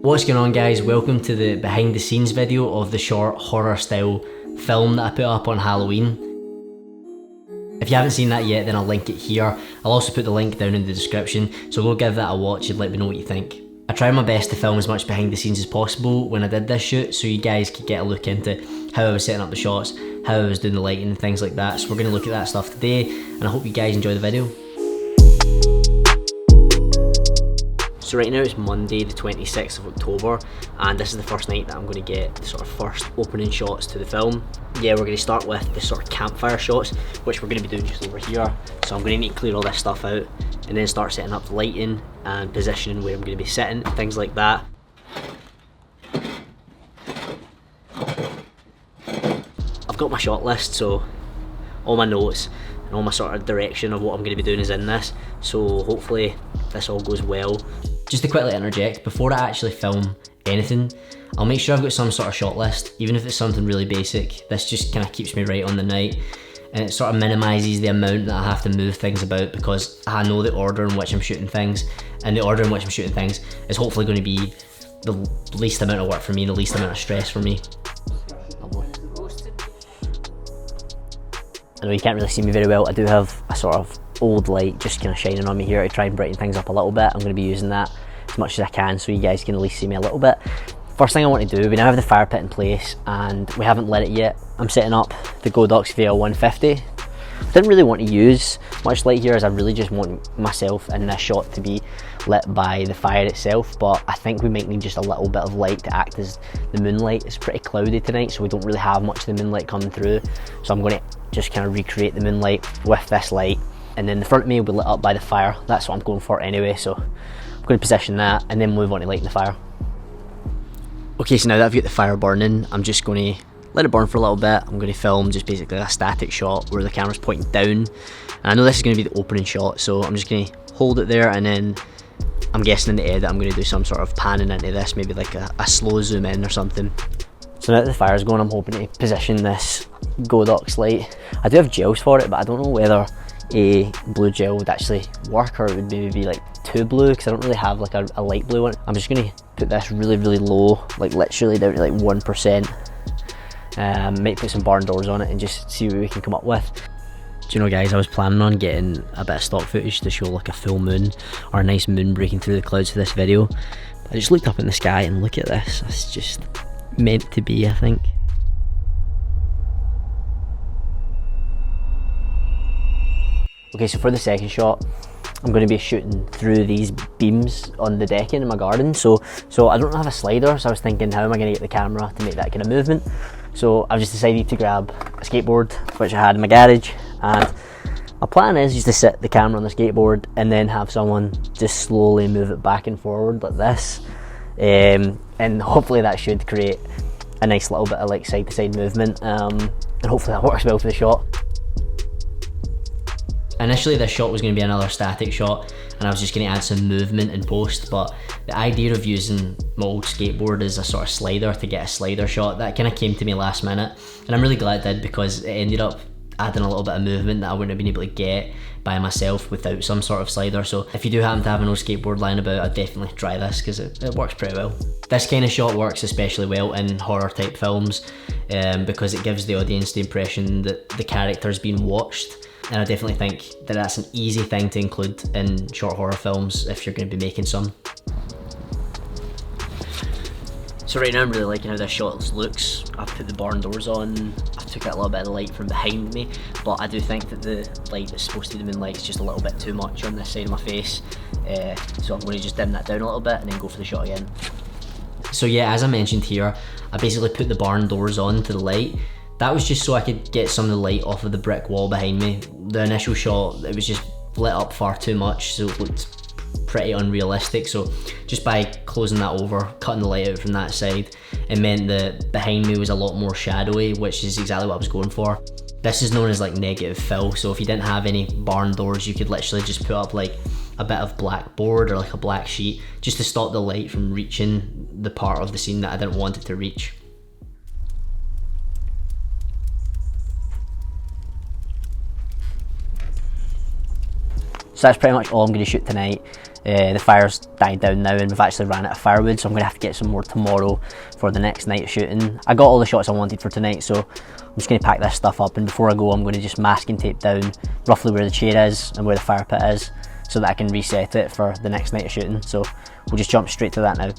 What's going on, guys? Welcome to the behind the scenes video of the short horror style film that I put up on Halloween. If you haven't seen that yet, then I'll link it here. I'll also put the link down in the description, so go give that a watch and let me know what you think. I tried my best to film as much behind the scenes as possible when I did this shoot, so you guys could get a look into how I was setting up the shots, how I was doing the lighting and things like that. So we're going to look at that stuff today, and I hope you guys enjoy the video. So right now it's Monday the 26th of October, and this is the first night that I'm going to get the sort of first opening shots to the film. Yeah, we're going to start with the sort of campfire shots, which we're going to be doing just over here. So I'm going to need to clear all this stuff out and then start setting up the lighting and positioning where I'm going to be sitting, things like that. I've got my shot list, so all my notes and all my sort of direction of what I'm going to be doing is in this, so hopefully this all goes well. Just to quickly interject, before I actually film anything, I'll make sure I've got some sort of shot list, even if it's something really basic. This just kind of keeps me right on the night, and it sort of minimises the amount that I have to move things about, because I know the order in which I'm shooting things, and the order in which I'm shooting things is hopefully going to be the least amount of work for me, the least amount of stress for me. I know you can't really see me very well. I do have a sort of old light just kind of shining on me here to try and brighten things up a little bit. I'm going to be using that as much as I can so you guys can at least see me a little bit. First thing I want to do, we now have the fire pit in place and we haven't lit it yet. I'm setting up the Godox VL150. I didn't really want to use much light here, as I really just want myself in this shot to be lit by the fire itself, but I think we might need just a little bit of light to act as the moonlight. It's pretty cloudy tonight, so we don't really have much of the moonlight coming through, so I'm going to just kind of recreate the moonlight with this light, and then the front of me will be lit up by the fire. That's what I'm going for anyway, so I'm going to position that and then move on to lighting the fire. Okay, so now that I've got the fire burning, I'm just going to let it burn for a little bit. I'm going to film just basically a static shot where the camera's pointing down, and I know this is going to be the opening shot, so I'm just going to hold it there, and then I'm guessing in the edit I'm going to do some sort of panning into this, maybe like a slow zoom in or something. So now that the fire's going, I'm hoping to position this Godox light. I do have gels for it, but I don't know whether a blue gel would actually work, or it would maybe be like too blue, because I don't really have like a light blue one. I'm just going to put this really low, like literally down to like 1%. Might put some barn doors on it and just see what we can come up with. Do you know, guys, I was planning on getting a bit of stock footage to show like a full moon or a nice moon breaking through the clouds for this video. I just looked up in the sky and look at this. It's just meant to be, I think. Okay, so for the second shot, I'm going to be shooting through these beams on the decking in my garden. So I don't have a slider, so I was thinking, how am I going to get the camera to make that kind of movement? So I've just decided to grab a skateboard, which I had in my garage, and my plan is just to sit the camera on the skateboard and then have someone just slowly move it back and forward like this, and hopefully that should create a nice little bit of like side to side movement, and hopefully that works well for the shot. Initially this shot was going to be another static shot, and I was just going to add some movement in post, but the idea of using my old skateboard as a sort of slider to get a slider shot, that kind of came to me last minute, and I'm really glad it did, because it ended up adding a little bit of movement that I wouldn't have been able to get by myself without some sort of slider. So if you do happen to have an old skateboard lying about, I'd definitely try this, because it works pretty well. This kind of shot works especially well in horror type films, because it gives the audience the impression that the character's being watched. And I definitely think that that's an easy thing to include in short horror films if you're going to be making some. So right now I'm really liking how this shot looks. I've put the barn doors on, I've took out a little bit of the light from behind me, but I do think that the light that's supposed to be the moonlight is just a little bit too much on this side of my face. So I'm going to just dim that down a little bit and then go for the shot again. So yeah, as I mentioned here, I basically put the barn doors on to the light. That was just so I could get some of the light off of the brick wall behind me. The initial shot, it was just lit up far too much, so it looked pretty unrealistic. So just by closing that over, cutting the light out from that side, it meant that behind me was a lot more shadowy, which is exactly what I was going for. This is known as like negative fill, so if you didn't have any barn doors, you could literally just put up like a bit of black board or like a black sheet just to stop the light from reaching the part of the scene that I didn't want it to reach. So that's pretty much all I'm going to shoot tonight. The fire's died down now and we've actually ran out of firewood, so I'm going to have to get some more tomorrow for the next night of shooting. I got all the shots I wanted for tonight, so I'm just going to pack this stuff up, and before I go I'm going to just mask and tape down roughly where the chair is and where the fire pit is so that I can reset it for the next night of shooting. So we'll just jump straight to that now.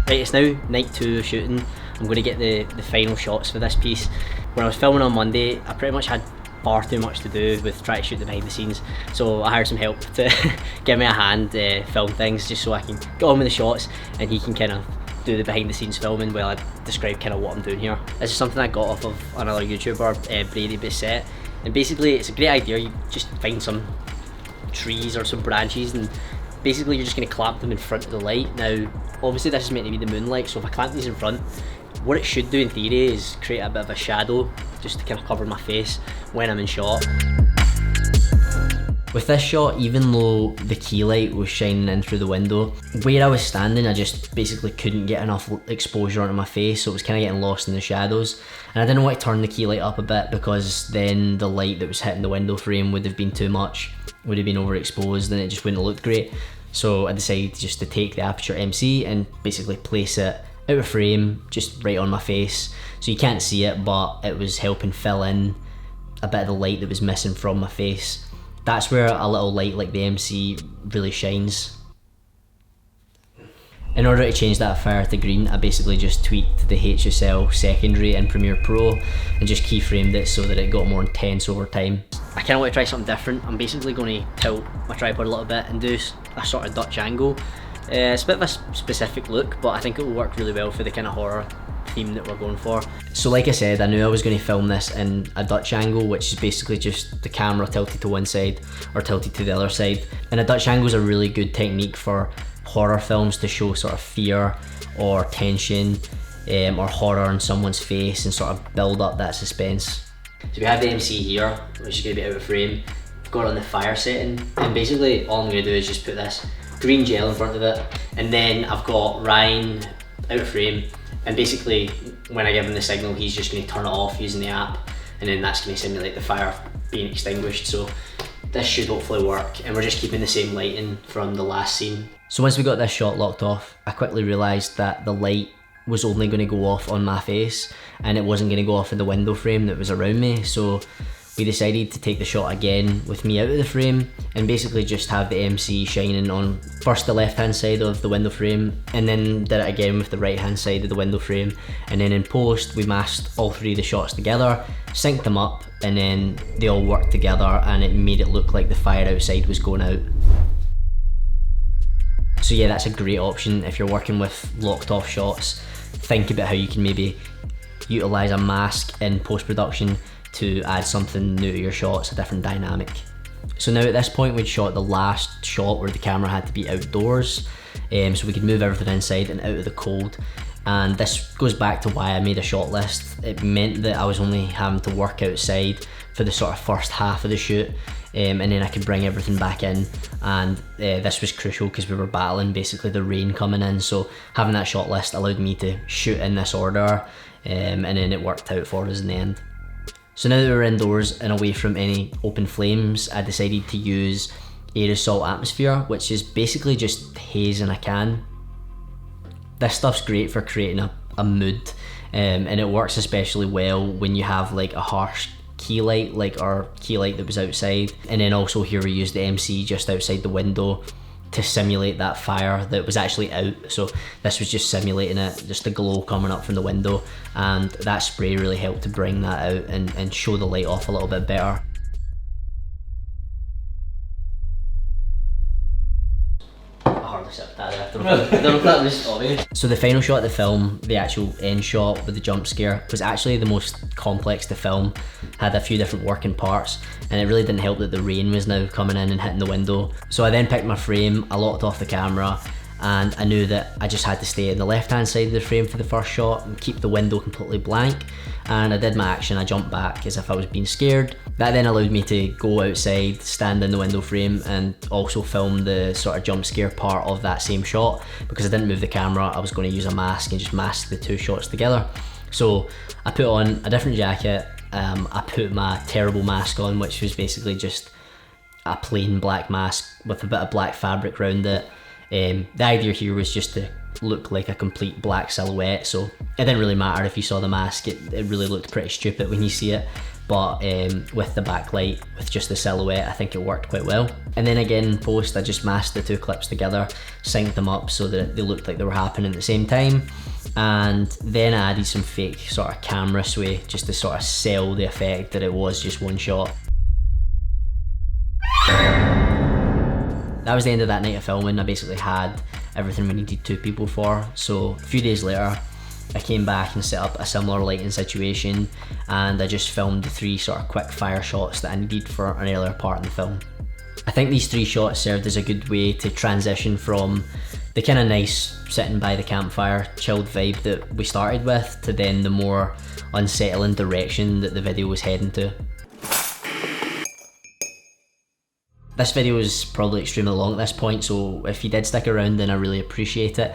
Right, it's now night 2 of shooting. I'm going to get the final shots for this piece. When I was filming on Monday, I pretty much had far too much to do with trying to shoot the behind the scenes, so I hired some help to give me a hand film things, just so I can get on with the shots and he can kind of do the behind the scenes filming while I describe kind of what I'm doing here. This is something I got off of another YouTuber, Brady Bissett, and basically it's a great idea. You just find some trees or some branches and basically you're just going to clamp them in front of the light. Now obviously this is meant to be the moonlight, so if I clamp these in front, what it should do in theory is create a bit of a shadow just to kind of cover my face when I'm in shot. With this shot, even though the key light was shining in through the window, where I was standing I just basically couldn't get enough exposure onto my face, so it was kind of getting lost in the shadows, and I didn't want to turn the key light up a bit because then the light that was hitting the window frame would have been too much, would have been overexposed, and it just wouldn't have looked great. So I decided just to take the Aperture MC and basically place it out of frame, just right on my face, so you can't see it, but it was helping fill in a bit of the light that was missing from my face. That's where a little light like the MC really shines. In order to change that fire to green, I basically just tweaked the HSL secondary in Premiere Pro and just keyframed it so that it got more intense over time. I kind of want to try something different. I'm basically going to tilt my tripod a little bit and do a sort of Dutch angle. It's a bit of a specific look, but I think it will work really well for the kind of horror theme that we're going for. So like I said, I knew I was going to film this in a Dutch angle, which is basically just the camera tilted to one side or tilted to the other side. And a Dutch angle is a really good technique for horror films to show sort of fear or tension or horror in someone's face and sort of build up that suspense. So we have the MC here, which is going to be out of frame. I've got it on the fire setting, and basically all I'm going to do is just put this green gel in front of it, and then I've got Ryan out of frame, and basically when I give him the signal he's just going to turn it off using the app, and then that's going to simulate the fire being extinguished. So this should hopefully work, and we're just keeping the same lighting from the last scene. So once we got this shot locked off, I quickly realised that the light was only going to go off on my face and it wasn't going to go off in the window frame that was around me, so we decided to take the shot again with me out of the frame and basically just have the MC shining on first the left hand side of the window frame, and then did it again with the right hand side of the window frame, and then in post we masked all three of the shots together, synced them up, and then they all worked together and it made it look like the fire outside was going out. So yeah, that's a great option if you're working with locked off shots. Think about how you can maybe utilise a mask in post-production to add something new to your shots, a different dynamic. So now at this point we'd shot the last shot where the camera had to be outdoors, so we could move everything inside and out of the cold. And this goes back to why I made a shot list. It meant that I was only having to work outside for the sort of first half of the shoot, and then I could bring everything back in, and this was crucial because we were battling basically the rain coming in, so having that shot list allowed me to shoot in this order, and then it worked out for us in the end. So now that we're indoors and away from any open flames, I decided to use aerosol atmosphere, which is basically just haze in a can. This stuff's great for creating a mood, and it works especially well when you have like a harsh key light, like our key light that was outside, and then also here we used the MC just outside the window to simulate that fire that was actually out. So this was just simulating it, just the glow coming up from the window, and that spray really helped to bring that out and show the light off a little bit better. So the final shot of the film, the actual end shot with the jump scare, was actually the most complex to film. Had a few different working parts, and it really didn't help that the rain was now coming in and hitting the window. So I then picked my frame, I locked off the camera, and I knew that I just had to stay in the left hand side of the frame for the first shot and keep the window completely blank. And I did my action, I jumped back as if I was being scared. That then allowed me to go outside, stand in the window frame, and also film the sort of jump scare part of that same shot. Because I didn't move the camera, I was going to use a mask and just mask the two shots together. So I put on a different jacket, I put my terrible mask on, which was basically just a plain black mask with a bit of black fabric around it. The idea here was just to look like a complete black silhouette, so it didn't really matter if you saw the mask, it really looked pretty stupid when you see it. But with the backlight, with just the silhouette, I think it worked quite well. And then again in post, I just masked the two clips together, synced them up so that they looked like they were happening at the same time. And then I added some fake sort of camera sway just to sort of sell the effect that it was just one shot. That was the end of that night of filming. I basically had everything we needed two people for. So a few days later, I came back and set up a similar lighting situation, and I just filmed the 3 sort of quick fire shots that I needed for an earlier part in the film. I think these 3 shots served as a good way to transition from the kind of nice sitting by the campfire, chilled vibe that we started with, to then the more unsettling direction that the video was heading to. This video is probably extremely long at this point, so if you did stick around, then I really appreciate it.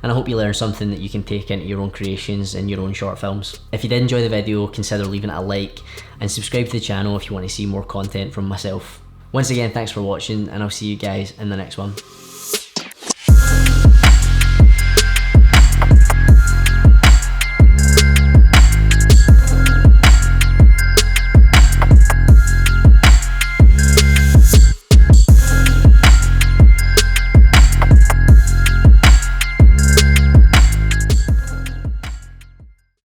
And I hope you learned something that you can take into your own creations and your own short films. If you did enjoy the video, consider leaving it a like and subscribe to the channel if you want to see more content from myself. Once again, thanks for watching, and I'll see you guys in the next one.